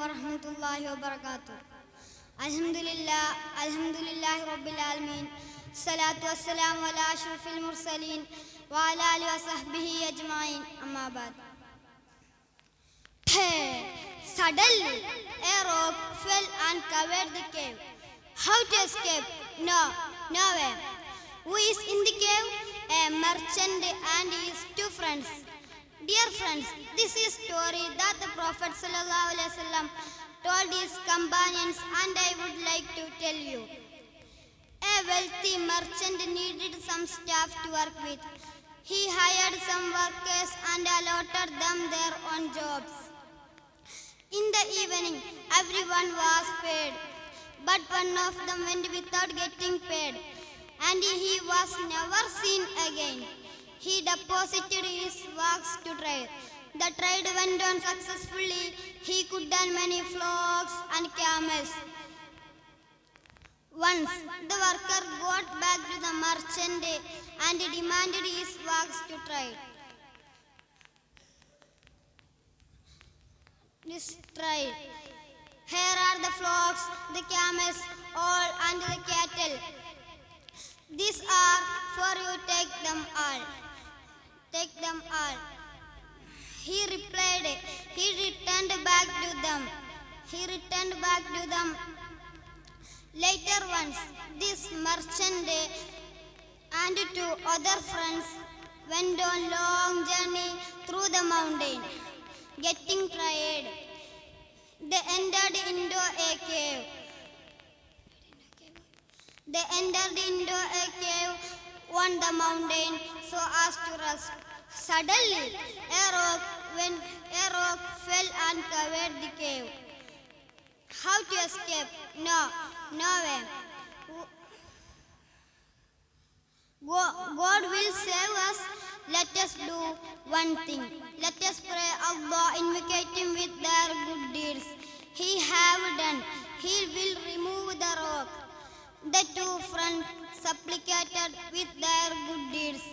warahmatullahi wabarakatuh. Alhamdulillahi rabbil alamin. Salatu wassalamu ala ashrafil mursalin wa ala alihi wa sahbihi ajma'in. Amma ba'd. Suddenly, a rock fell and covered the cave. How to escape? No way. Who is in the cave? A merchant and his two friends. Dear friends, this is a story that the Prophet ﷺ told his companions, and I would like to tell you. A wealthy merchant needed some staff to work with. He hired some workers and allotted them their own jobs. In the evening, everyone was paid, but one of them went without getting paid, and he was never seen again. He deposited his works to trade. The trade went on successfully. He could earn many flocks and camels. Once, the worker got back to the merchant and demanded his works to trade. Here are the flocks, the camels, all, and the cattle. These are for you, take them all. Take them all. He replied. He returned back to them. Later once, this merchant and two other friends went on long journey through the mountain. Getting tired, they entered into a cave. On the mountain so as to rest. Suddenly, a rock fell and covered the cave. How to escape? No way. God will save us. Let us do one thing. Let us pray Allah, invocate Him with their good deeds. He have done. He will remove the rock. The two friends supplicated with their good deeds.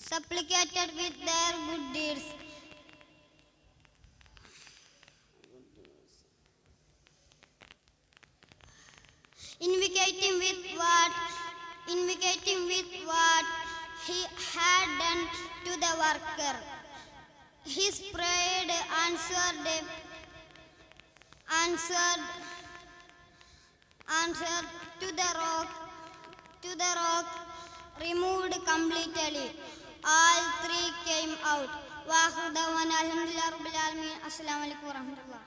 Invocating with what he had done to the worker. His prayer answered to the rock removed completely. All three came out. Wa akhiru da'wana alhamdulillahi rabbil alamin. Assalamu alaikum warahmatullahi.